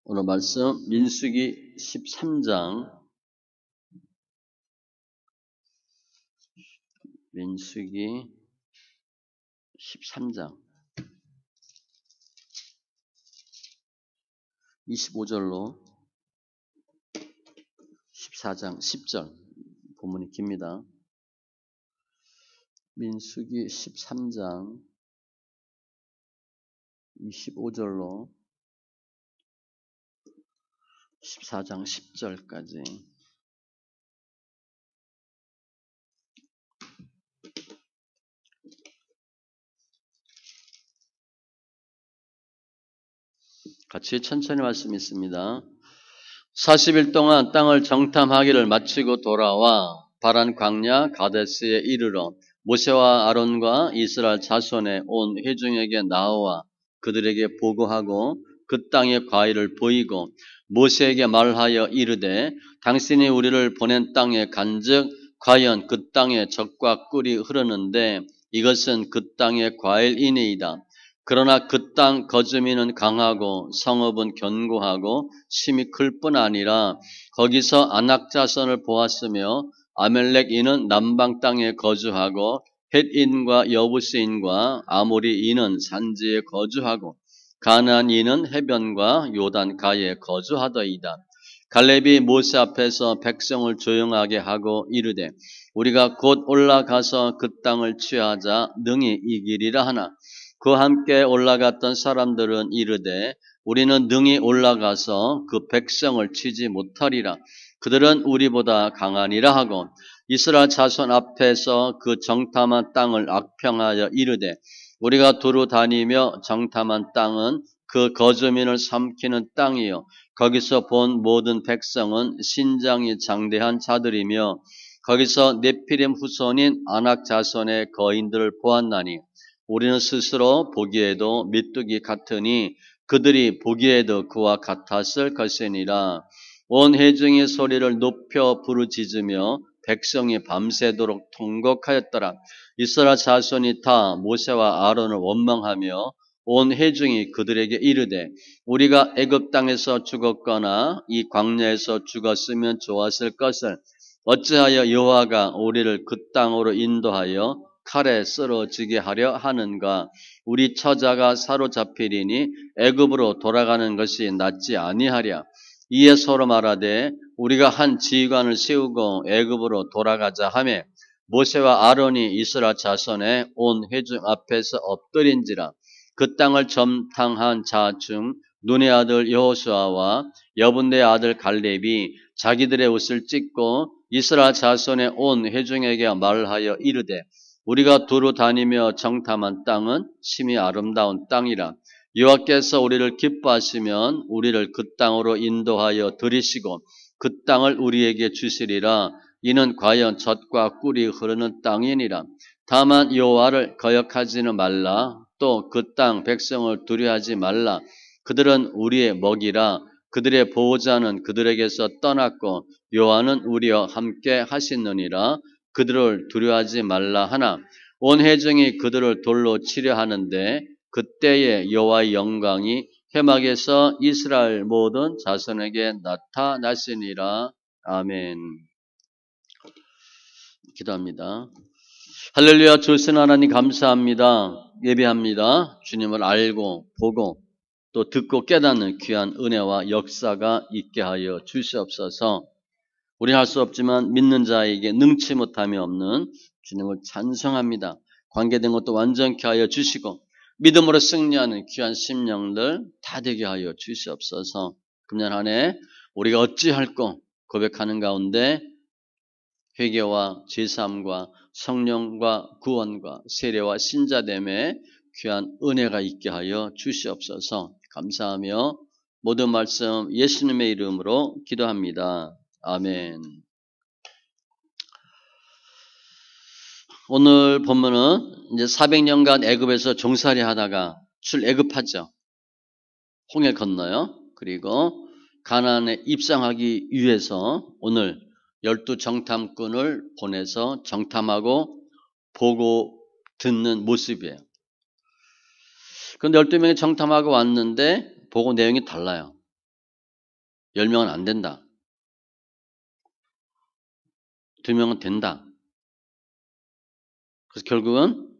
오늘 말씀 민수기 13장 민수기 13장 25절로 14장 10절 본문이 깁니다. 민수기 13장 25절로 14장 10절까지 같이 천천히 말씀 있습니다. 40일 동안 땅을 정탐하기를 마치고 돌아와 바란 광야 가데스에 이르러 모세와 아론과 이스라엘 자손의 온 회중에게 나와 그들에게 보고하고 그 땅의 과일을 보이고 모세에게 말하여 이르되 당신이 우리를 보낸 땅에 간즉 과연 그 땅에 젖과 꿀이 흐르는데 이것은 그 땅의 과일이니이다. 그러나 그 땅 거주민은 강하고 성읍은 견고하고 심이 클 뿐 아니라 거기서 아낙 자손을 보았으며 아멜렉인은 남방 땅에 거주하고 헷인과 여부스인과 아모리인은 산지에 거주하고 가나안인은 해변과 요단가에 거주하더이다. 갈렙이 모세 앞에서 백성을 조용하게 하고 이르되 우리가 곧 올라가서 그 땅을 취하자 능히 이기리라 하나 그와 함께 올라갔던 사람들은 이르되 우리는 능히 올라가서 그 백성을 치지 못하리라. 그들은 우리보다 강하니라 하고 이스라엘 자손 앞에서 그 정탐한 땅을 악평하여 이르되 우리가 두루 다니며 정탐한 땅은 그 거주민을 삼키는 땅이요 거기서 본 모든 백성은 신장이 장대한 자들이며 거기서 네피림 후손인 아낙 자손의 거인들을 보았나니 우리는 스스로 보기에도 메뚜기 같으니 그들이 보기에도 그와 같았을 것이니라. 온 회중의 소리를 높여 부르짖으며 백성이 밤새도록 통곡하였더라. 이스라엘 자손이 다 모세와 아론을 원망하며 온 회중이 그들에게 이르되 우리가 애굽 땅에서 죽었거나 이 광야에서 죽었으면 좋았을 것을 어찌하여 여호와가 우리를 그 땅으로 인도하여 칼에 쓰러지게 하려 하는가. 우리 처자가 사로잡히리니 애굽으로 돌아가는 것이 낫지 아니하랴. 이에 서로 말하되 우리가 한 지휘관을 세우고 애굽으로 돌아가자 하매 모세와 아론이 이스라엘 자손의 온 회중 앞에서 엎드린지라. 그 땅을 점탕한 자 중 눈의 아들 여호수아와 여분의 아들 갈렙이 자기들의 옷을 찢고 이스라엘 자손의 온 회중에게 말하여 이르되 우리가 두루 다니며 정탐한 땅은 심히 아름다운 땅이라. 여호와께서 우리를 기뻐하시면 우리를 그 땅으로 인도하여 들이시고 그 땅을 우리에게 주시리라. 이는 과연 젖과 꿀이 흐르는 땅이니라. 다만 여호와를 거역하지는 말라. 또 그 땅 백성을 두려워하지 말라. 그들은 우리의 먹이라. 그들의 보호자는 그들에게서 떠났고 여호와는 우리와 함께 하시느니라. 그들을 두려워하지 말라 하나 온 회중이 그들을 돌로 치려 하는데 그때에 여호와의 영광이 회막에서 이스라엘 모든 자손에게 나타나시니라. 아멘. 기도합니다. 할렐루야. 주신 하나님 감사합니다. 예배합니다. 주님을 알고 보고 또 듣고 깨닫는 귀한 은혜와 역사가 있게 하여 주시옵소서. 우리는 할 수 없지만 믿는 자에게 능치 못함이 없는 주님을 찬송합니다. 관계된 것도 완전케 하여 주시고 믿음으로 승리하는 귀한 심령들 다 되게 하여 주시옵소서. 금년 한 해 우리가 어찌할꼬 고백하는 가운데 회개와 제사함과 성령과 구원과 세례와 신자됨의 귀한 은혜가 있게 하여 주시옵소서. 감사하며 모든 말씀 예수님의 이름으로 기도합니다. 아멘. 오늘 본문은 이제 400년간 애굽에서 종살이 하다가 출애굽하죠. 홍해 건너요. 그리고 가나안에 입성하기 위해서 오늘 12 정탐꾼을 보내서 정탐하고 보고 듣는 모습이에요. 그런데 12명이 정탐하고 왔는데 보고 내용이 달라요. 10명은 안 된다. 2명은 된다. 그래서 결국은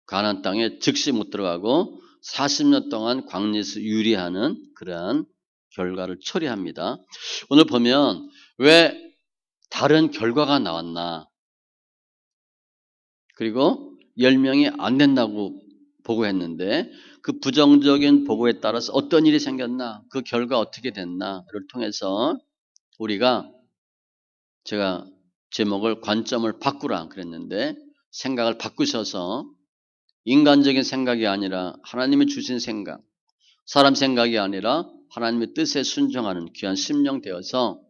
가나안 땅에 즉시 못 들어가고 40년 동안 광야에서 유리하는 그러한 결과를 처리합니다. 오늘 보면 왜 다른 결과가 나왔나? 그리고 10명이 안 된다고 보고했는데 그 부정적인 보고에 따라서 어떤 일이 생겼나? 그 결과 어떻게 됐나를 통해서 우리가 제가 제목을 관점을 바꾸라 그랬는데 생각을 바꾸셔서 인간적인 생각이 아니라 하나님이 주신 생각, 사람 생각이 아니라 하나님의 뜻에 순종하는 귀한 심령 되어서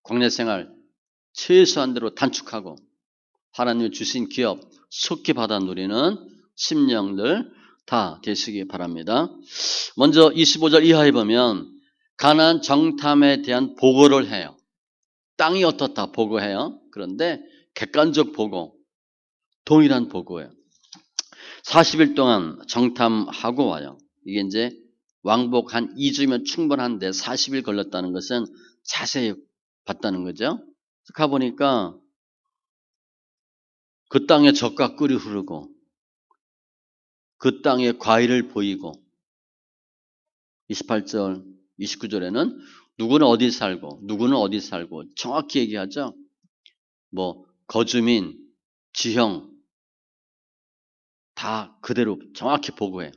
광야 생활 최소한대로 단축하고 하나님이 주신 기업 속히 받아 누리는 심령들 다 되시기 바랍니다. 먼저 25절 이하에 보면 가나안 정탐에 대한 보고를 해요. 땅이 어떻다 보고해요. 그런데 객관적 보고, 동일한 보고예요. 40일 동안 정탐하고 와요. 이게 이제 왕복 한 2주면 충분한데 40일 걸렸다는 것은 자세히 봤다는 거죠. 가보니까 그 땅에 젖과 꿀이 흐르고 그 땅에 과일을 보이고 28절, 29절에는 누구는 어디 살고 누구는 어디 살고 정확히 얘기하죠. 뭐 거주민, 지형 다 그대로 정확히 보고해.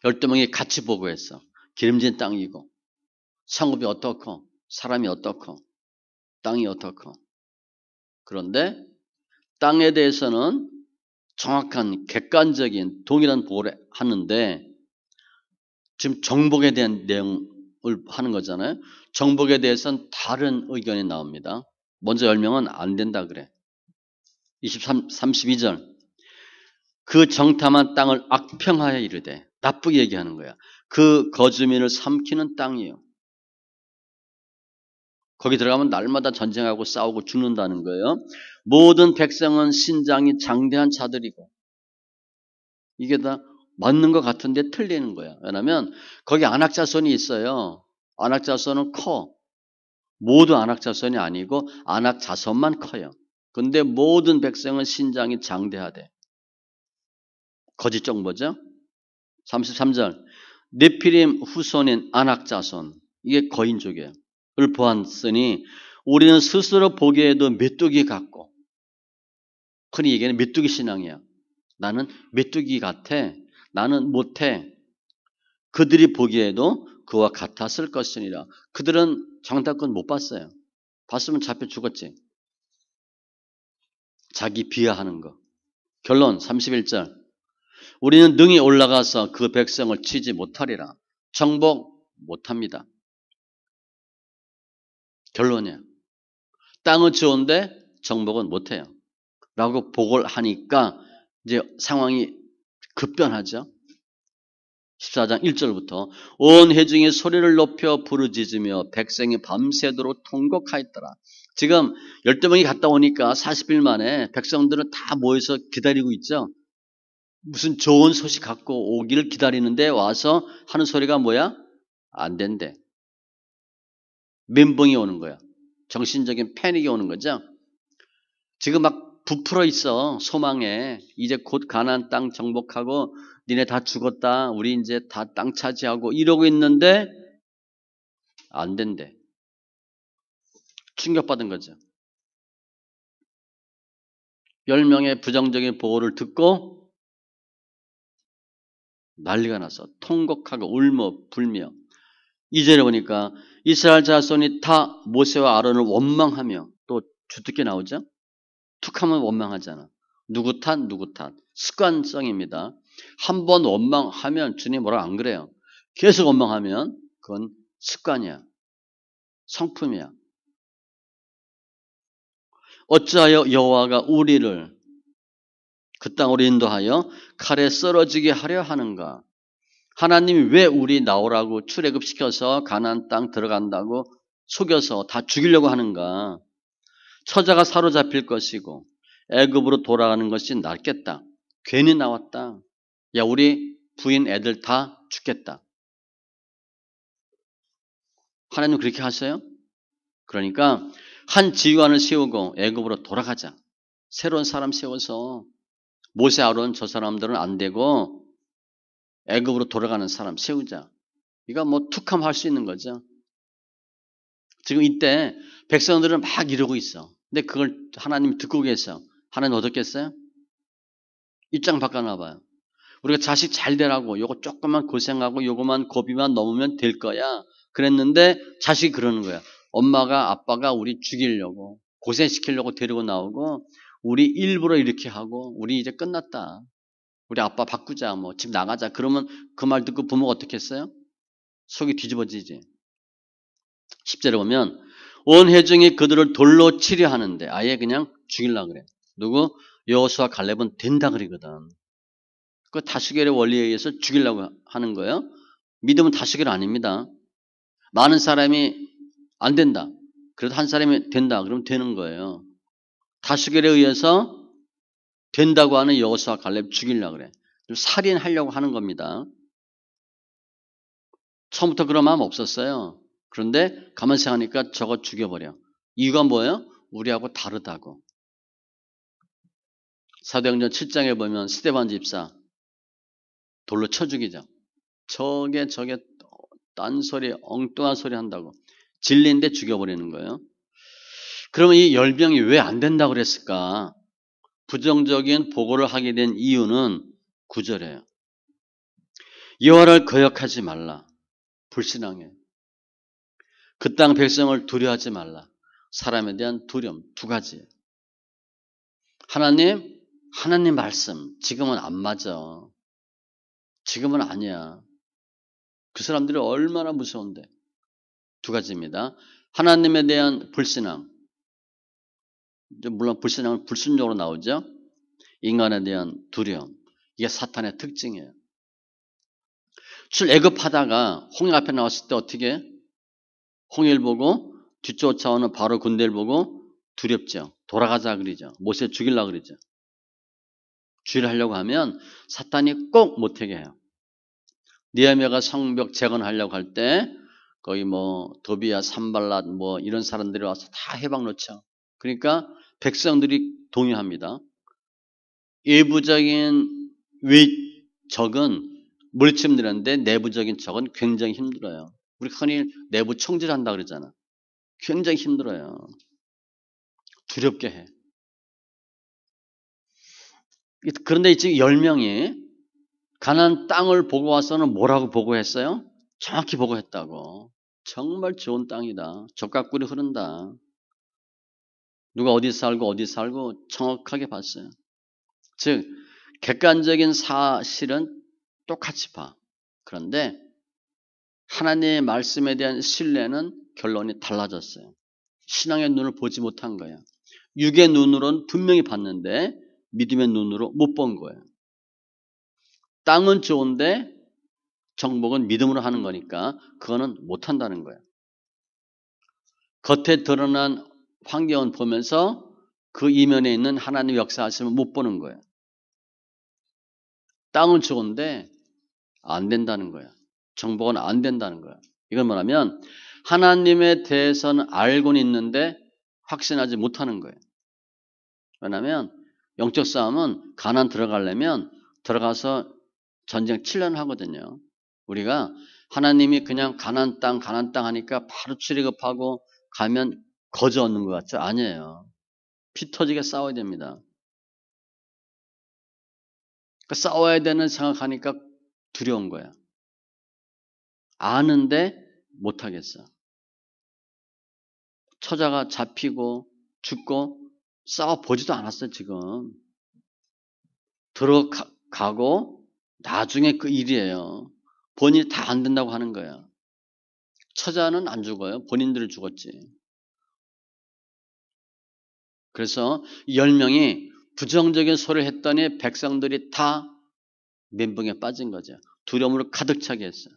12명이 같이 보고했어. 기름진 땅이고 성읍이 어떻고 사람이 어떻고 땅이 어떻고. 그런데 땅에 대해서는 정확한 객관적인 동일한 보고를 하는데 지금 정복에 대한 내용을 하는 거잖아요. 정복에 대해서는 다른 의견이 나옵니다. 먼저 10명은 안 된다 그래. 32절. 그 정탐한 땅을 악평하여 이르되 나쁘게 얘기하는 거야. 그 거주민을 삼키는 땅이요. 거기 들어가면 날마다 전쟁하고 싸우고 죽는다는 거예요. 모든 백성은 신장이 장대한 자들이고 이게 다 맞는 것 같은데 틀리는 거야. 왜냐하면 거기 안악자손이 있어요. 안악자손은 커. 모두 안악자손이 아니고 안악자손만 커요. 근데 모든 백성은 신장이 장대하대. 거짓 정보죠. 33절. 네피림 후손인 안악자손. 이게 거인족이에요. 을 보았으니 우리는 스스로 보기에도 메뚜기 같고 흔히 얘기하는 메뚜기 신앙이야. 나는 메뚜기 같아. 나는 못해. 그들이 보기에도 그와 같았을 것이니라. 그들은 장다권 못 봤어요. 봤으면 잡혀 죽었지. 자기 비하하는 거. 결론 31절. 우리는 능히 올라가서 그 백성을 치지 못하리라. 정복 못합니다. 결론이야. 땅은 좋은데 정복은 못해요. 라고 보고를 하니까 이제 상황이 급변하죠. 14장 1절부터 온 회중이 소리를 높여 부르짖으며 백성이 밤새도록 통곡하였더라. 지금 12명이 갔다 오니까 40일 만에 백성들은 다 모여서 기다리고 있죠. 무슨 좋은 소식 갖고 오기를 기다리는데 와서 하는 소리가 뭐야? 안 된대. 멘붕이 오는 거야. 정신적인 패닉이 오는 거죠. 지금 막 부풀어 있어. 소망에. 이제 곧 가나안 땅 정복하고 니네 다 죽었다. 우리 이제 다 땅 차지하고 이러고 있는데 안 된대. 충격받은 거죠. 10명의 부정적인 보고를 듣고 난리가 나서 통곡하고 울며 불며 2절에 보니까 이스라엘 자손이 다 모세와 아론을 원망하며 또 주특기 나오죠. 툭하면 원망하잖아. 누구 탓 누구 탓. 습관성입니다. 한 번 원망하면 주님 뭐라 안 그래요. 계속 원망하면 그건 습관이야. 성품이야. 어찌하여 여호와가 우리를 그 땅으로 인도하여 칼에 썰어지게 하려 하는가. 하나님이 왜 우리 나오라고 출애굽시켜서 가나안 땅 들어간다고 속여서 다 죽이려고 하는가. 처자가 사로잡힐 것이고 애굽으로 돌아가는 것이 낫겠다. 괜히 나왔다. 야 우리 부인 애들 다 죽겠다. 하나님 그렇게 하세요? 그러니까 한 지휘관을 세우고 애굽으로 돌아가자. 새로운 사람 세워서 모세 아론 저 사람들은 안 되고 애굽으로 돌아가는 사람 세우자. 이거 뭐 툭하면 할 수 있는 거죠. 지금 이때 백성들은 막 이러고 있어. 근데 그걸 하나님 듣고 계셔. 하나님 어떻겠어요? 입장 바꿔놔 봐요. 우리가 자식 잘 되라고 요거 조금만 고생하고 요거만 고비만 넘으면 될 거야. 그랬는데 자식이 그러는 거야. 엄마가 아빠가 우리 죽이려고 고생시키려고 데리고 나오고 우리 일부러 이렇게 하고 우리 이제 끝났다. 우리 아빠 바꾸자 뭐 집 나가자. 그러면 그 말 듣고 부모가 어떻게 했어요? 속이 뒤집어지지. 10절에 보면 온 회중이 그들을 돌로 치려 하는데 아예 그냥 죽이려고 그래. 누구? 여호수아 갈렙은 된다 그러거든. 그 다수결의 원리에 의해서 죽이려고 하는 거예요. 믿음은 다수결 아닙니다. 많은 사람이 안 된다. 그래도 한 사람이 된다. 그러면 되는 거예요. 다수결에 의해서 된다고 하는 여호수아 갈렙 죽이려고 그래. 살인하려고 하는 겁니다. 처음부터 그런 마음 없었어요. 그런데 가만히 생각하니까 저거 죽여버려. 이유가 뭐예요? 우리하고 다르다고. 사도행전 7장에 보면 스데반 집사 돌로 쳐 죽이죠. 저게 딴소리 엉뚱한 소리 한다고 진리인데 죽여버리는 거예요. 그러면 이 열병이 왜 안 된다고 그랬을까? 부정적인 보고를 하게 된 이유는 9절이에요. 여호와를 거역하지 말라. 불신앙해. 그 땅 백성을 두려워하지 말라. 사람에 대한 두려움 두 가지예요. 하나님 말씀 지금은 안 맞아. 지금은 아니야. 그 사람들이 얼마나 무서운데. 두 가지입니다. 하나님에 대한 불신앙. 물론 불신앙은 불순종으로 나오죠. 인간에 대한 두려움. 이게 사탄의 특징이에요. 출애굽하다가 홍해 앞에 나왔을 때 어떻게 해? 홍해를 보고 뒤쫓아오는 바로 군대를 보고 두렵죠. 돌아가자 그러죠. 모세 죽이려고 그러죠. 주의를 하려고 하면 사탄이 꼭 못하게 해요. 느헤미야가 성벽 재건하려고 할 때 거기 뭐 도비야, 산발랏 뭐 이런 사람들이 와서 다 해방 놓죠. 그러니까 백성들이 동의합니다. 외부적인 적은 물침들었는데 내부적인 적은 굉장히 힘들어요. 우리 흔히 내부 총질한다 그러잖아. 굉장히 힘들어요. 두렵게 해. 그런데 지금 10명이 가나안 땅을 보고 와서는 뭐라고 보고했어요? 정확히 보고했다고. 정말 좋은 땅이다. 젖과 꿀이 흐른다. 누가 어디 살고 정확하게 봤어요. 즉 객관적인 사실은 똑같이 봐. 그런데 하나님의 말씀에 대한 신뢰는 결론이 달라졌어요. 신앙의 눈을 보지 못한 거예요. 육의 눈으로는 분명히 봤는데 믿음의 눈으로 못 본 거예요. 땅은 좋은데 정복은 믿음으로 하는 거니까 그거는 못한다는 거예요. 겉에 드러난 환경을 보면서 그 이면에 있는 하나님의 역사하심을 못 보는 거예요. 땅은 좋은데 안 된다는 거예요. 정복은 안 된다는 거예요. 이건 뭐냐면 하나님에 대해서는 알고는 있는데 확신하지 못하는 거예요. 왜냐하면 영적 싸움은 가나안 들어가려면 들어가서 전쟁 7년 하거든요. 우리가 하나님이 그냥 가나안 땅 하니까 바로 출애굽하고 가면 거저 얻는 것 같죠? 아니에요. 피 터지게 싸워야 됩니다. 그러니까 싸워야 되는 생각하니까 두려운 거야. 아는데 못하겠어. 처자가 잡히고 죽고 싸워보지도 않았어요, 지금. 들어가고 나중에 그 일이에요. 본인이 다 안 된다고 하는 거야. 처자는 안 죽어요. 본인들이 죽었지. 그래서 10명이 부정적인 소리를 했더니 백성들이 다 멘붕에 빠진 거죠. 두려움으로 가득 차게 했어요.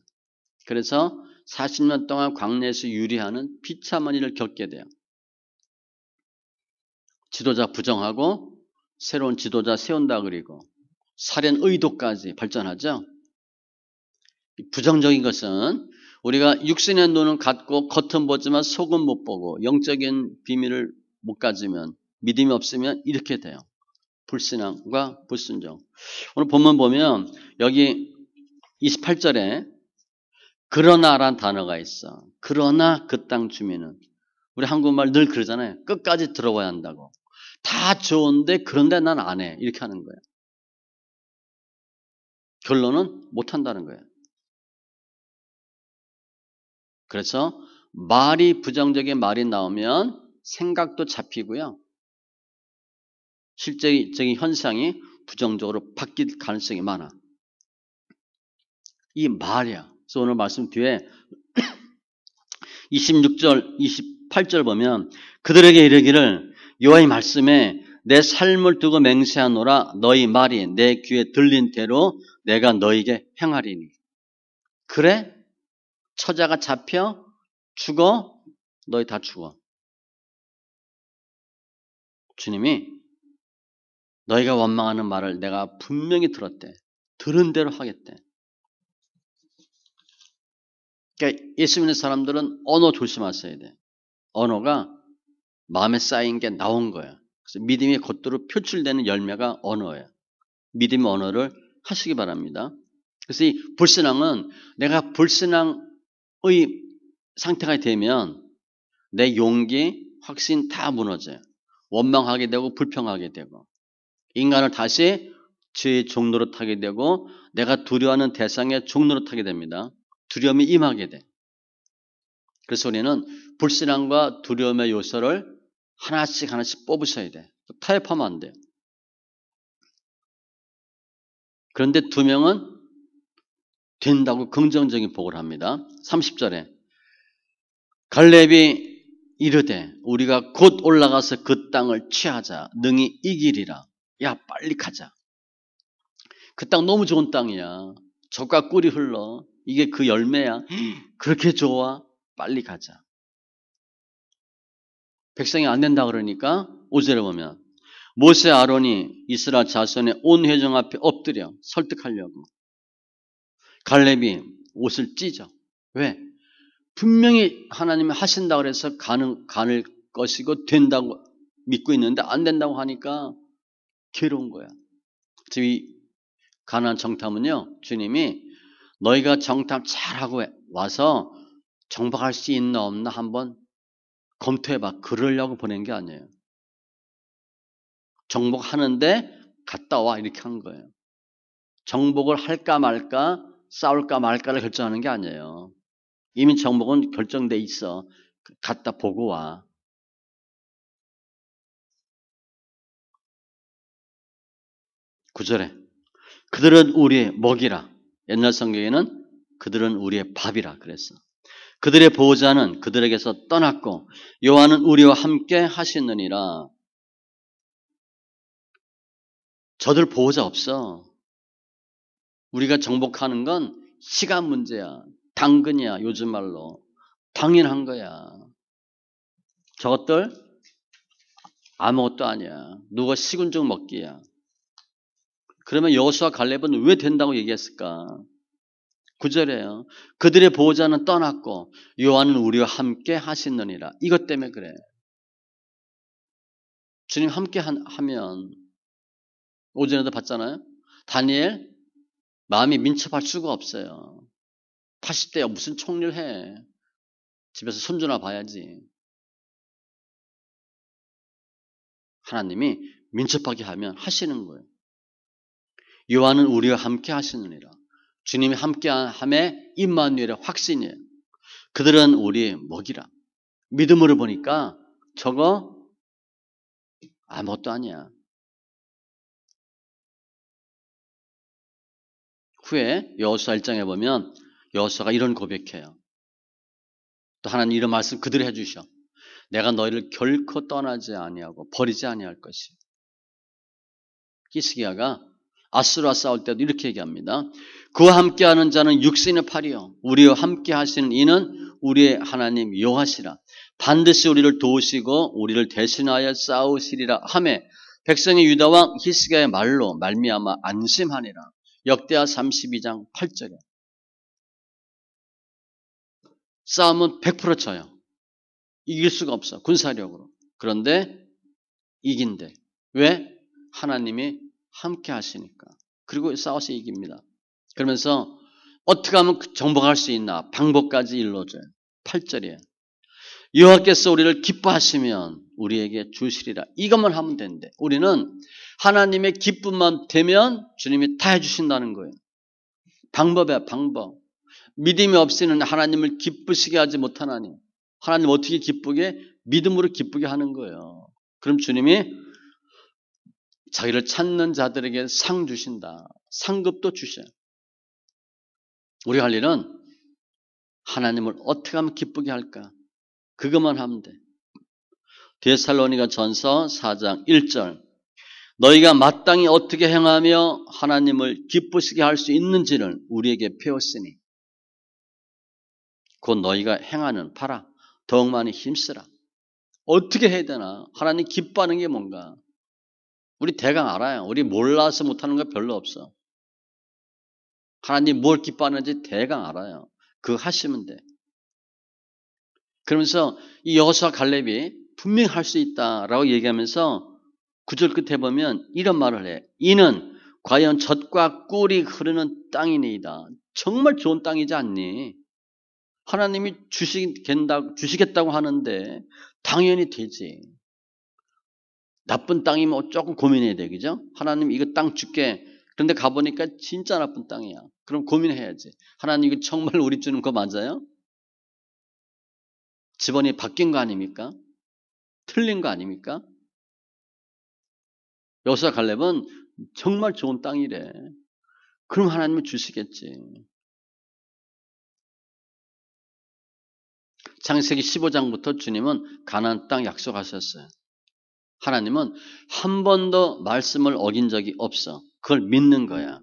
그래서 40년 동안 광야에서 유리하는 비참한 일을 겪게 돼요. 지도자 부정하고 새로운 지도자 세운다 그리고 살인 의도까지 발전하죠. 부정적인 것은 우리가 육신의 눈은 갖고 겉은 보지만 속은 못 보고 영적인 비밀을 못 가지면 믿음이 없으면 이렇게 돼요. 불신앙과 불순종. 오늘 본문 보면 여기 28절에 그러나라는 단어가 있어. 그러나 그 땅 주민은. 우리 한국말 늘 그러잖아요. 끝까지 들어봐야 한다고. 다 좋은데 그런데 난 안 해. 이렇게 하는 거예요. 결론은 못 한다는 거예요. 그래서 말이 부정적인 말이 나오면 생각도 잡히고요. 실제적인 현상이 부정적으로 바뀔 가능성이 많아. 이 말이야. 그래서 오늘 말씀 뒤에 26절, 28절 보면 그들에게 이르기를 여호와의 말씀에 내 삶을 두고 맹세하노라 너희 말이 내 귀에 들린 대로 내가 너희에게 행하리니. 그래? 처자가 잡혀? 죽어? 너희 다 죽어. 주님이 너희가 원망하는 말을 내가 분명히 들었대. 들은 대로 하겠대. 그러니까 예수 믿는 사람들은 언어 조심하셔야 돼. 언어가 마음에 쌓인 게 나온 거야. 그래서 믿음이 겉으로 표출되는 열매가 언어예요. 믿음의 언어를 하시기 바랍니다. 그래서 이 불신앙은 내가 불신앙의 상태가 되면 내 용기, 확신 다 무너져요. 원망하게 되고 불평하게 되고 인간을 다시 죄의 종로로 타게 되고 내가 두려워하는 대상의 종로로 타게 됩니다. 두려움이 임하게 돼. 그래서 우리는 불신앙과 두려움의 요소를 하나씩 뽑으셔야 돼. 타협하면 안 돼요. 그런데 두 명은 된다고 긍정적인 보고를 합니다. 30절에 갈렙이 이르되 우리가 곧 올라가서 그 땅을 취하자. 능히 이기리라. 야 빨리 가자. 그 땅 너무 좋은 땅이야. 젖과 꿀이 흘러. 이게 그 열매야. 그렇게 좋아. 빨리 가자. 백성이 안 된다 그러니까 5절에 보면 모세 아론이 이스라엘 자손의 온 회중 앞에 엎드려 설득하려고 갈렙이 옷을 찢어. 왜? 분명히 하나님이 하신다 그래서 가는 것이고 된다고 믿고 있는데 안 된다고 하니까 괴로운 거야. 지금 이 가나안 정탐은요. 주님이 너희가 정탐 잘하고 와서 정복할 수 있나 없나 한번 검토해봐. 그러려고 보낸 게 아니에요. 정복하는데 갔다 와 이렇게 한 거예요. 정복을 할까 말까 싸울까 말까를 결정하는 게 아니에요. 이미 정복은 결정돼 있어. 갔다 보고 와. 구절에 그들은 우리의 먹이라. 옛날 성경에는 그들은 우리의 밥이라 그랬어. 그들의 보호자는 그들에게서 떠났고 여호와는 우리와 함께 하시느니라. 저들 보호자 없어. 우리가 정복하는 건 시간 문제야. 당근이야. 요즘 말로. 당연한 거야. 저것들 아무것도 아니야. 누가 시군죽 먹기야. 그러면 여호수아 갈렙은 왜 된다고 얘기했을까? 9절이에요. 그들의 보호자는 떠났고 여호와는 우리와 함께 하시느니라. 이것 때문에 그래. 주님 함께 하면 오전에도 봤잖아요. 다니엘 마음이 민첩할 수가 없어요. 80대야 무슨 총리를 해. 집에서 손주나 봐야지. 하나님이 민첩하게 하면 하시는 거예요. 여호와는 우리와 함께 하시느니라. 주님이 함께함에 임마누엘의 확신이에요. 그들은 우리의 먹이라. 믿음으로 보니까 저거 아무것도 아니야. 후에 여호수아 1장에 보면 여호수아가 이런 고백해요. 또 하나님 이런 말씀 그대로 해주셔. 내가 너희를 결코 떠나지 아니하고 버리지 아니할 것이요. 히스기야가 아수르와 싸울 때도 이렇게 얘기합니다. 그와 함께하는 자는 육신의 팔이요 우리와 함께 하시는 이는 우리의 하나님 여호와시라. 반드시 우리를 도우시고 우리를 대신하여 싸우시리라 하매 백성의 유다 왕 히스기야의 말로 말미암아 안심하니라. 역대하 32장 8절에 싸움은 100% 져요. 이길 수가 없어. 군사력으로. 그런데 이긴대. 왜? 하나님이 함께 하시니까. 그리고 싸워서 이깁니다. 그러면서 어떻게 하면 정복할 수 있나? 방법까지 일러줘요. 8절이에요. 여호와께서 우리를 기뻐하시면 우리에게 주시리라. 이것만 하면 되는데 우리는 하나님의 기쁨만 되면 주님이 다 해주신다는 거예요. 방법이야, 방법. 믿음이 없이는 하나님을 기쁘시게 하지 못하나니 하나님 어떻게 기쁘게? 믿음으로 기쁘게 하는 거예요. 그럼 주님이 자기를 찾는 자들에게 상 주신다. 상급도 주셔요. 우리가 할 일은 하나님을 어떻게 하면 기쁘게 할까? 그것만 하면 돼. 데살로니가 전서 4장 1절 너희가 마땅히 어떻게 행하며 하나님을 기쁘시게 할 수 있는지를 우리에게 배웠으니 곧 너희가 행하는 바라 더욱 많이 힘쓰라. 어떻게 해야 되나? 하나님 기뻐하는 게 뭔가? 우리 대강 알아요. 우리 몰라서 못하는 거 별로 없어. 하나님 뭘 기뻐하는지 대강 알아요. 그거 하시면 돼. 그러면서 이 여호수아 갈렙이 분명히 할 수 있다라고 얘기하면서 9절 끝에 보면 이런 말을 해. 이는 과연 젖과 꿀이 흐르는 땅이니이다. 정말 좋은 땅이지 않니? 하나님이 주시겠다고 하는데 당연히 되지. 나쁜 땅이면 조금 고민해야 돼. 그죠? 하나님 이거 땅 줄게. 그런데 가보니까 진짜 나쁜 땅이야. 그럼 고민해야지. 하나님 이거 정말 우리 주는 거 맞아요? 집안이 바뀐 거 아닙니까? 틀린 거 아닙니까? 여호수아 갈렙은 정말 좋은 땅이래. 그럼 하나님은 주시겠지. 창세기 15장부터 주님은 가나안 땅 약속하셨어요. 하나님은 한 번도 말씀을 어긴 적이 없어. 그걸 믿는 거야.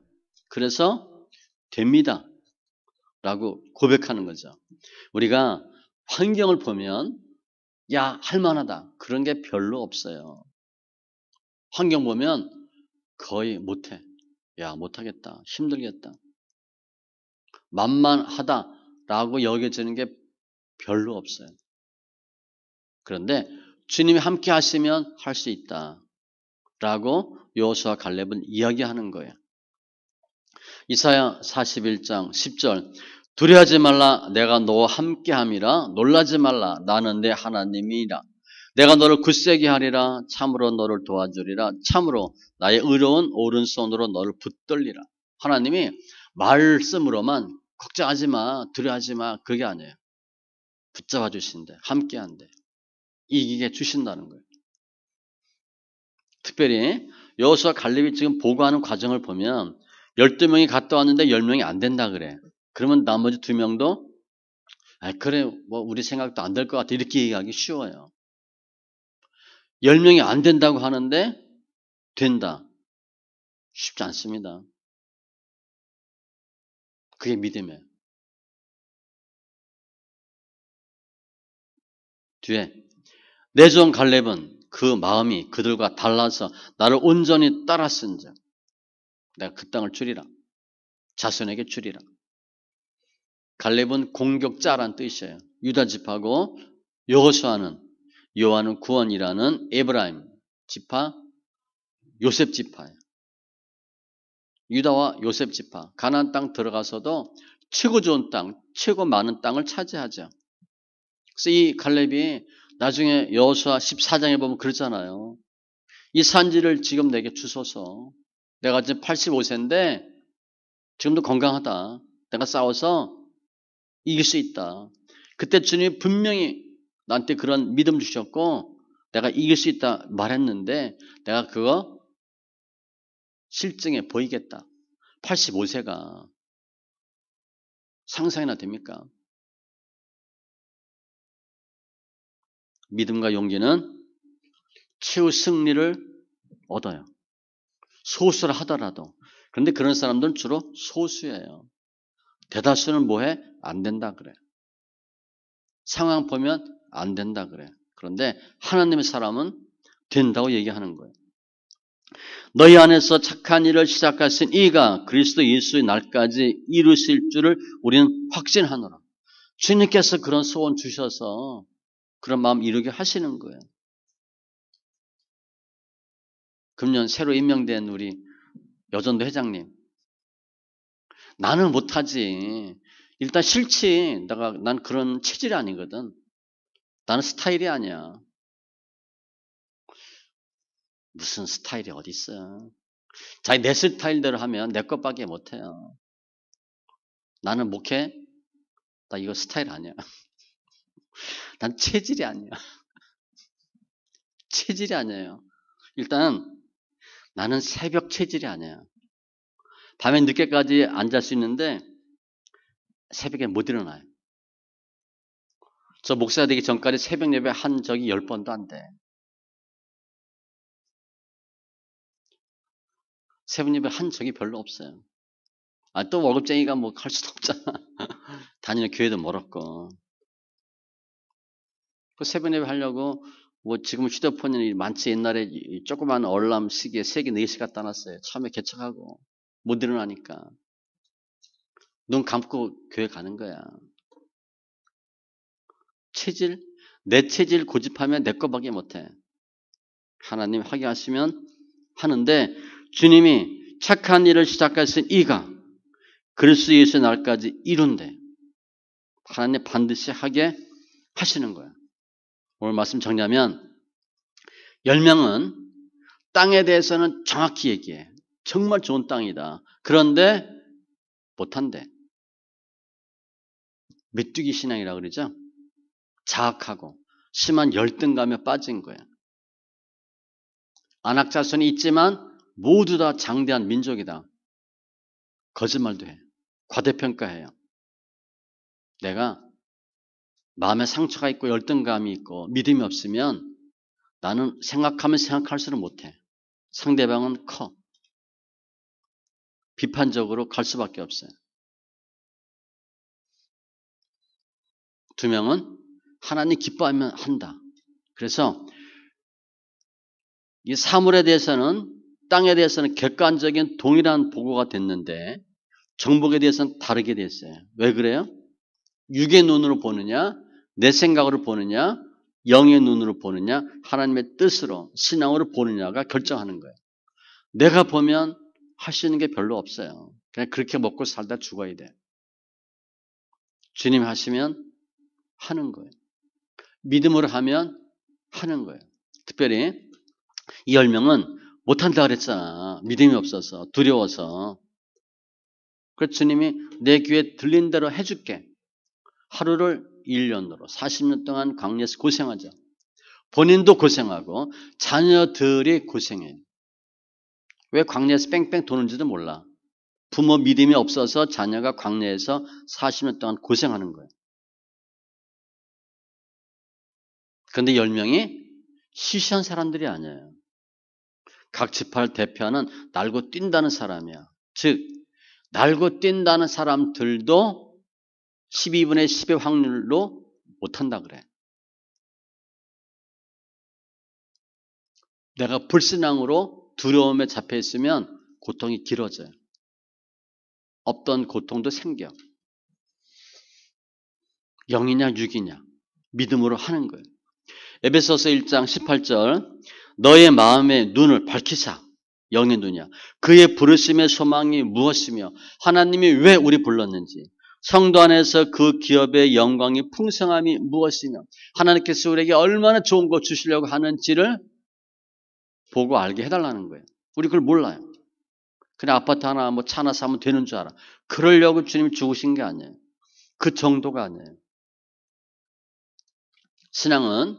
그래서 됩니다. 라고 고백하는 거죠. 우리가 환경을 보면 야, 할만하다. 그런 게 별로 없어요. 환경 보면 거의 못해. 야, 못하겠다. 힘들겠다. 만만하다라고 여겨지는 게 별로 없어요. 그런데 주님이 함께 하시면 할 수 있다. 라고 여호수아 갈렙은 이야기하는 거예요. 이사야 41장 10절 두려워하지 말라 내가 너와 함께함이라 놀라지 말라 나는 내 하나님이라 내가 너를 굳세게 하리라 참으로 너를 도와주리라 참으로 나의 의로운 오른손으로 너를 붙들리라. 하나님이 말씀으로만 걱정하지 마 두려워하지 마 그게 아니에요. 붙잡아 주신대 함께한대 이기게 주신다는 거예요. 특별히 여호수아 갈렙이 지금 보고하는 과정을 보면 12명이 갔다 왔는데 10명이 안 된다 그래. 그러면 나머지 2명도 그래 뭐 우리 생각도 안 될 것 같아 이렇게 얘기하기 쉬워요. 10명이 안 된다고 하는데 된다. 쉽지 않습니다. 그게 믿음이에요. 뒤에 내 종 갈렙은 그 마음이 그들과 달라서 나를 온전히 따랐은즉 내가 그 땅을 주리라. 자손에게 주리라. 갈렙은 공격자란 뜻이에요. 유다 지파고 여호수아는 구원이라는 에브라임 지파 요셉 지파예요. 유다와 요셉 지파 가나안 땅 들어가서도 최고 좋은 땅, 최고 많은 땅을 차지하죠. 그래서 이 갈렙이 나중에 여호수아 14장에 보면 그러잖아요. 이 산지를 지금 내게 주소서. 내가 지금 85세인데 지금도 건강하다. 내가 싸워서 이길 수 있다. 그때 주님이 분명히 나한테 그런 믿음 주셨고 내가 이길 수 있다 말했는데 내가 그거 실증에 보이겠다. 85세가 상상이나 됩니까? 믿음과 용기는 최후 승리를 얻어요. 소수라 하더라도. 그런데 그런 사람들은 주로 소수예요. 대다수는 뭐해? 안 된다 그래. 상황 보면 안 된다 그래. 그런데 하나님의 사람은 된다고 얘기하는 거예요. 너희 안에서 착한 일을 시작하신 이가 그리스도 예수의 날까지 이루실 줄을 우리는 확신하노라. 주님께서 그런 소원 주셔서 그런 마음 이루게 하시는 거예요. 금년 새로 임명된 우리 여전도 회장님. 나는 못하지. 일단 싫지. 난 그런 체질이 아니거든. 나는 스타일이 아니야. 무슨 스타일이 어디 있어. 자기 내 스타일대로 하면 내 것밖에 못해요. 나는 목회? 나 이거 스타일 아니야. 난 체질이 아니야. 체질이 아니에요. 일단 나는 새벽 체질이 아니야. 밤에 늦게까지 앉을 수 있는데 새벽에 못 일어나요. 저 목사가 되기 전까지 새벽 예배 한 적이 10번도 안 돼. 새벽 예배 한 적이 별로 없어요. 또 월급쟁이가 뭐 할 수도 없잖아. 다니는 교회도 멀었고. 그 새벽 예배 하려고 뭐 지금 휴대폰이 많지 옛날에 이 조그만 얼람 시계에 3개, 4개 갖다 놨어요. 처음에 개척하고 못 일어나니까. 눈 감고 교회 가는 거야. 체질? 내 체질 고집하면 내 거밖에 못해. 하나님 하게 하시면 하는데 주님이 착한 일을 시작하신 이가 그리스도 예수의 날까지 이룬대. 하나님 반드시 하게 하시는 거야. 오늘 말씀 정리하면 10명은 땅에 대해서는 정확히 얘기해. 정말 좋은 땅이다. 그런데 못한대. 메뚜기 신앙이라고 그러죠. 자학하고 심한 열등감에 빠진 거야. 안악자손이 있지만 모두 다 장대한 민족이다. 거짓말도 해. 과대평가해요. 내가 마음에 상처가 있고 열등감이 있고 믿음이 없으면 나는 생각하면 생각할수록 못해. 상대방은 커. 비판적으로 갈 수밖에 없어요. 2명은 하나님 기뻐하면 한다. 그래서 이 사물에 대해서는 땅에 대해서는 객관적인 동일한 보고가 됐는데 정복에 대해서는 다르게 됐어요. 왜 그래요? 육의 눈으로 보느냐, 내 생각으로 보느냐, 영의 눈으로 보느냐, 하나님의 뜻으로 신앙으로 보느냐가 결정하는 거예요. 내가 보면 할 수 있는 게 별로 없어요. 그냥 그렇게 먹고 살다 죽어야 돼. 주님 하시면 하는 거예요. 믿음으로 하면 하는 거예요. 특별히 이 10명은 못한다 그랬잖아. 믿음이 없어서 두려워서. 그래서 주님이 내 귀에 들린 대로 해줄게. 하루를 1년으로 40년 동안 광야에서 고생하죠. 본인도 고생하고 자녀들이 고생해요. 왜 광야에서 뺑뺑 도는지도 몰라. 부모 믿음이 없어서 자녀가 광야에서 40년 동안 고생하는 거예요. 그런데 10명이 시시한 사람들이 아니에요. 각 지파를 대표하는 날고 뛴다는 사람이야. 즉 날고 뛴다는 사람들도 12분의 10의 확률로 못한다 그래. 내가 불신앙으로 두려움에 잡혀 있으면 고통이 길어져요. 없던 고통도 생겨. 영이냐 육이냐 믿음으로 하는 거예요. 에베소서 1장 18절 너의 마음의 눈을 밝히사. 영의 눈이야. 그의 부르심의 소망이 무엇이며 하나님이 왜 우리 불렀는지 성도 안에서 그 기업의 영광이 풍성함이 무엇이며 하나님께서 우리에게 얼마나 좋은 거 주시려고 하는지를 보고 알게 해달라는 거예요. 우리 그걸 몰라요. 그냥 아파트 하나 뭐 차 하나 사면 되는 줄 알아. 그러려고 주님이 죽으신 게 아니에요. 그 정도가 아니에요. 신앙은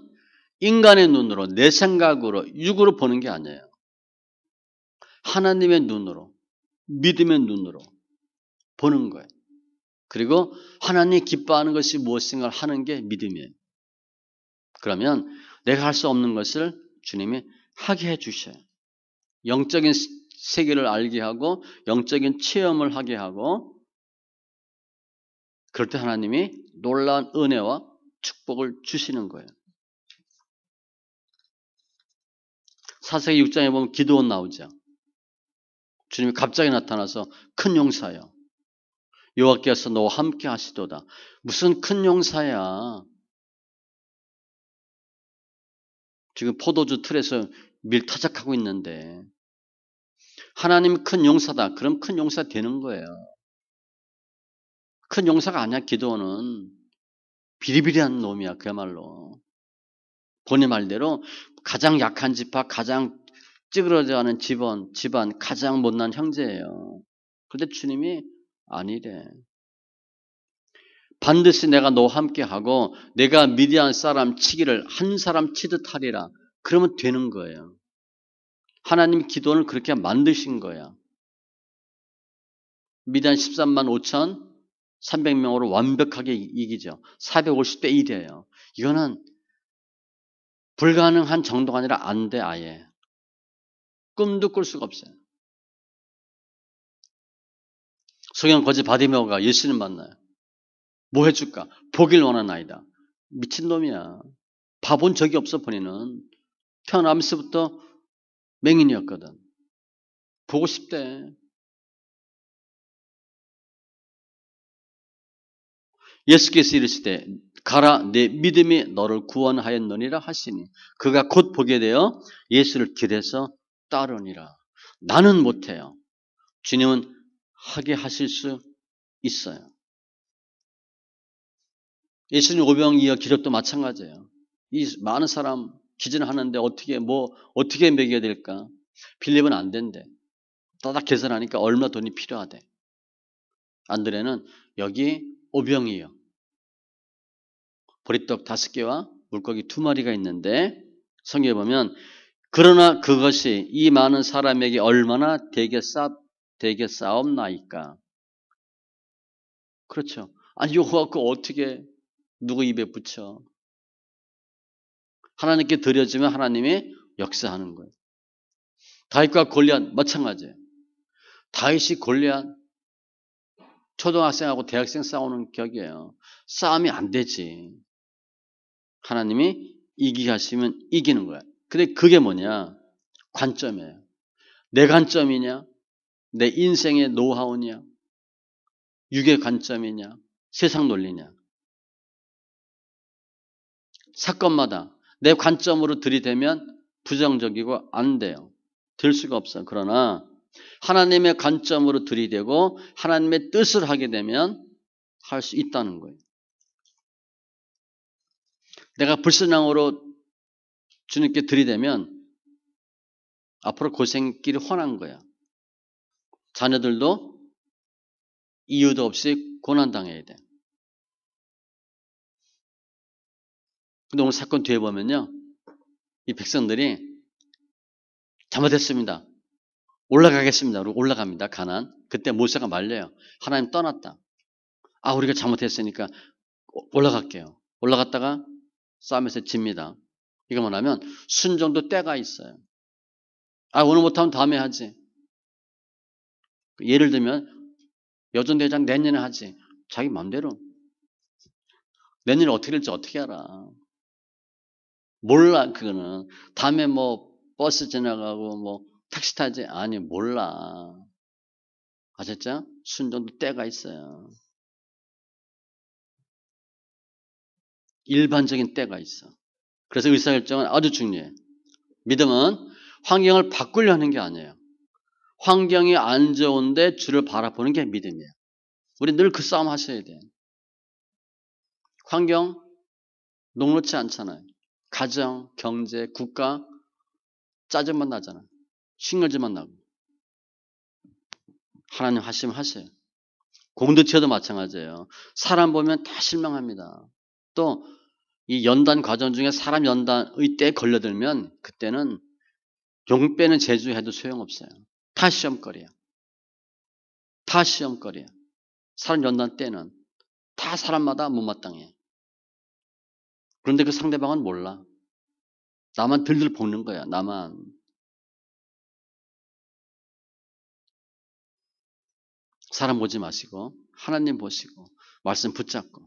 인간의 눈으로 내 생각으로 육으로 보는 게 아니에요. 하나님의 눈으로 믿음의 눈으로 보는 거예요. 그리고 하나님이 기뻐하는 것이 무엇인가를 하는 게 믿음이에요. 그러면 내가 할 수 없는 것을 주님이 하게 해주셔요. 영적인 세계를 알게 하고 영적인 체험을 하게 하고 그럴 때 하나님이 놀라운 은혜와 축복을 주시는 거예요. 사사기 6장에 보면 기드온 나오죠. 주님이 갑자기 나타나서 큰 용사예요. 여호와께서 너와 함께 하시도다. 무슨 큰 용사야. 지금 포도주 틀에서 밀타작하고 있는데 하나님 큰 용사다. 그럼 큰 용사 되는 거예요. 큰 용사가 아니야. 기도는 비리비리한 놈이야. 그야말로. 본의 말대로 가장 약한 지파, 가장 찌그러져가는 집안, 가장 못난 형제예요. 그런데 주님이 아니래. 반드시 내가 너와 함께하고 내가 미디안 사람 치기를 한 사람 치듯 하리라. 그러면 되는 거예요. 하나님 기도를 그렇게 만드신 거야. 미디안 13만 5천 300명으로 완벽하게 이기죠. 450대 1이에요. 이거는 불가능한 정도가 아니라 안 돼 아예. 꿈도 꿀 수가 없어요. 성형 거지 바디메오가 예수님 만나요. 뭐 해줄까? 보길 원하나이다. 미친놈이야. 봐본 적이 없어 본인은. 태어나면서부터 맹인이었거든. 보고 싶대. 예수께서 이르시되 가라 내 믿음이 너를 구원하였느니라 하시니 그가 곧 보게 되어 예수를 길에서 따르니라. 나는 못해요. 주님은 하게 하실 수 있어요. 예수님 오병이어 기적도 마찬가지예요. 이 많은 사람 기진하는데 어떻게 먹여야 될까? 빌립은 안 된대. 따닥 계산하니까 얼마 돈이 필요하대. 안드레는 여기 오병이어 보리떡 5개와 물고기 2마리가 있는데 성경에 보면 그러나 그것이 이 많은 사람에게 얼마나 되게 싸움나이까. 그렇죠. 아니 이거 갖고 어떻게 누구 입에 붙여. 하나님께 드려지면 하나님이 역사하는 거예요. 다윗과 골리앗 마찬가지예요. 다윗이 골리앗 초등학생하고 대학생 싸우는 격이에요. 싸움이 안 되지. 하나님이 이기게 하시면 이기는 거야. 근데 그게 뭐냐? 관점이에요. 내 관점이냐? 내 인생의 노하우냐? 육의 관점이냐? 세상 논리냐? 사건마다 내 관점으로 들이대면 부정적이고 안 돼요. 될 수가 없어요. 그러나 하나님의 관점으로 들이대고 하나님의 뜻을 하게 되면 할 수 있다는 거예요. 내가 불신앙으로 주님께 들이대면 앞으로 고생길이 훤한 거야. 자녀들도 이유도 없이 고난당해야 돼. 근데 오늘 사건 뒤에 보면요. 이 백성들이 잘못했습니다. 올라가겠습니다. 그리고 올라갑니다. 가나안. 그때 모세가 말려요. 하나님 떠났다. 아, 우리가 잘못했으니까 올라갈게요. 올라갔다가 싸움에서 집니다. 이거 뭐냐면 순종도 때가 있어요. 아, 오늘 못하면 다음에 하지. 예를 들면 여전대장 내년에 하지. 자기 마음대로. 내년에 어떻게 될지 어떻게 알아. 몰라 그거는. 다음에 뭐 버스 지나가고 뭐 택시 타지. 아니 몰라. 아셨죠? 순종도 때가 있어요. 일반적인 때가 있어. 그래서 의사결정은 아주 중요해. 믿음은 환경을 바꾸려 하는 게 아니에요. 환경이 안 좋은데 주를 바라보는 게 믿음이에요. 우리 늘 그 싸움 하셔야 돼. 환경 녹록지 않잖아요. 가정, 경제, 국가 짜증만 나잖아요. 신경질만 나고. 하나님 하시면 하세요. 공동체도 마찬가지예요. 사람 보면 다 실망합니다. 또 이 연단 과정 중에 사람 연단의 때에 걸려들면 그때는 용 빼는 제주해도 소용없어요. 다 시험거리야. 다 시험거리야. 사람 연단 때는 다 사람마다 못마땅해. 그런데 그 상대방은 몰라. 나만 들들 볶는 거야. 나만. 사람 보지 마시고 하나님 보시고 말씀 붙잡고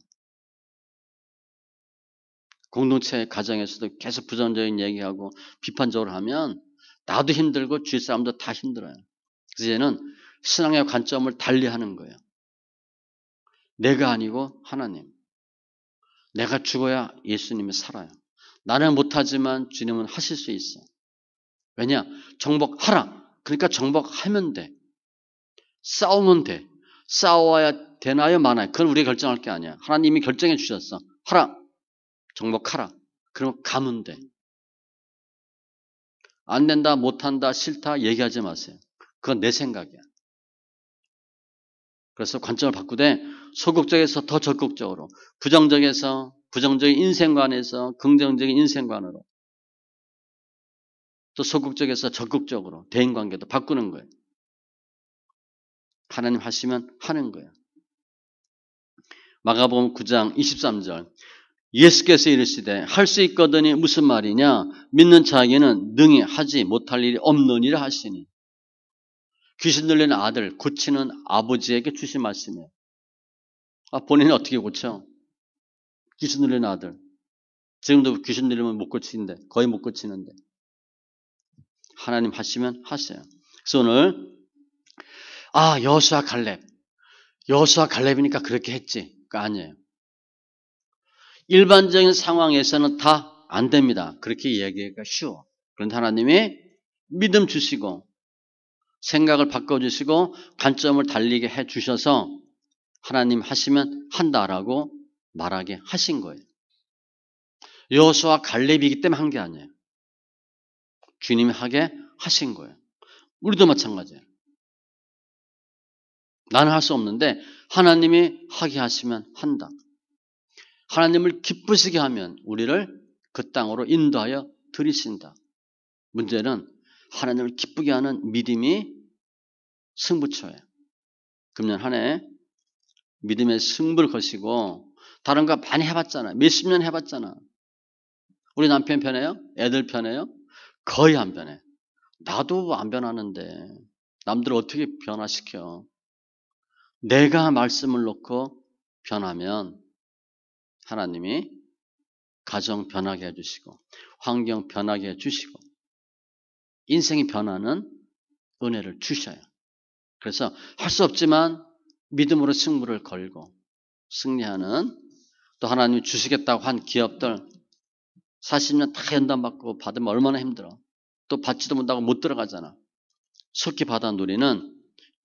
공동체 가정에서도 계속 부정적인 얘기하고 비판적으로 하면 나도 힘들고 주위 사람도 다 힘들어요. 그래서 이제는 신앙의 관점을 달리하는 거예요. 내가 아니고 하나님. 내가 죽어야 예수님이 살아요. 나는 못하지만 주님은 하실 수 있어. 왜냐? 정복하라. 그러니까 정복하면 돼. 싸우면 돼. 싸워야 되나요? 마나요? 그건 우리가 결정할 게 아니야. 하나님이 결정해 주셨어. 하라. 정복하라. 그럼 가면 돼. 안 된다, 못한다, 싫다 얘기하지 마세요. 그건 내 생각이야. 그래서 관점을 바꾸되 소극적에서 더 적극적으로, 부정적에서 부정적인 인생관에서 긍정적인 인생관으로, 또 소극적에서 적극적으로 대인관계도 바꾸는 거예요. 하나님 하시면 하는 거예요. 마가복음 9장 23절 예수께서 이르시되 할 수 있거든이 무슨 말이냐? 믿는 자에게는 능히 하지 못할 일이 없느니라 하시니. 귀신 들리는 아들 고치는 아버지에게 주신 말씀이에요. 본인이 어떻게 고쳐? 귀신 들리는 아들. 지금도 귀신 들리면 못 고치는데, 거의 못 고치는데. 하나님 하시면 하세요. 그래서 오늘 여호수아 갈렙. 여호수아 갈렙이니까 그렇게 했지. 그거 아니에요. 일반적인 상황에서는 다 안 됩니다. 그렇게 이야기하기가 쉬워. 그런데 하나님이 믿음 주시고 생각을 바꿔주시고 관점을 달리게 해주셔서 하나님 하시면 한다라고 말하게 하신 거예요. 여호수아 갈렙이기 때문에 한 게 아니에요. 주님이 하게 하신 거예요. 우리도 마찬가지예요. 나는 할 수 없는데 하나님이 하게 하시면 한다. 하나님을 기쁘시게 하면 우리를 그 땅으로 인도하여 들이신다. 문제는 하나님을 기쁘게 하는 믿음이 승부처예요. 금년 한 해 믿음의 승부를 거시고 다른 거 많이 해봤잖아. 몇십 년 해봤잖아. 우리 남편 편해요? 애들 편해요? 거의 안 변해. 나도 안 변하는데 남들 어떻게 변화시켜? 내가 말씀을 놓고 변하면 하나님이 가정 변하게 해주시고 환경 변하게 해주시고 인생이 변하는 은혜를 주셔요. 그래서 할 수 없지만 믿음으로 승부를 걸고 승리하는, 또 하나님이 주시겠다고 한 기업들 40년 다 연단받고 받으면 얼마나 힘들어. 또 받지도 못하고 못 들어가잖아. 속히 받아 누리는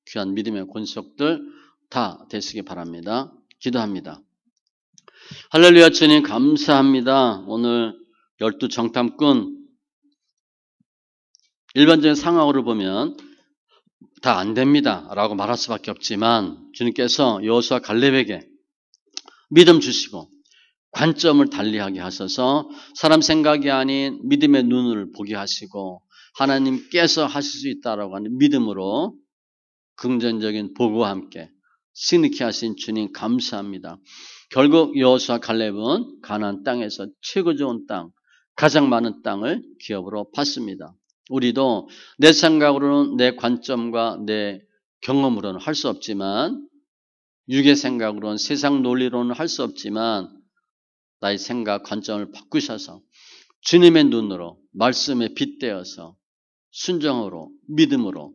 귀한 믿음의 권속들 다 되시기 바랍니다. 기도합니다. 할렐루야. 주님 감사합니다. 오늘 12 정탐꾼 일반적인 상황으로 보면 다 안 됩니다 라고 말할 수밖에 없지만 주님께서 여호수아 갈렙에게 믿음 주시고 관점을 달리하게 하셔서 사람 생각이 아닌 믿음의 눈을 보게 하시고 하나님께서 하실 수 있다라고 하는 믿음으로 긍정적인 보고와 함께 승리케 하신 주님 감사합니다. 결국 여호수아 갈렙은 가나안 땅에서 최고 좋은 땅, 가장 많은 땅을 기업으로 받습니다. 우리도 내 생각으로는, 내 관점과 내 경험으로는 할 수 없지만, 육의 생각으로는, 세상 논리로는 할 수 없지만 나의 생각, 관점을 바꾸셔서 주님의 눈으로 말씀에 빗대어서 순종으로, 믿음으로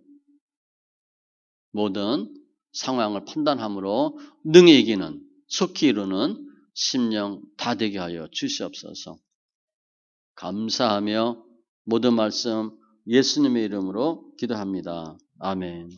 모든 상황을 판단함으로 능히 이기는, 속히 이루는 심령 다 되게 하여 주시옵소서. 감사하며 모든 말씀 예수님의 이름으로 기도합니다. 아멘.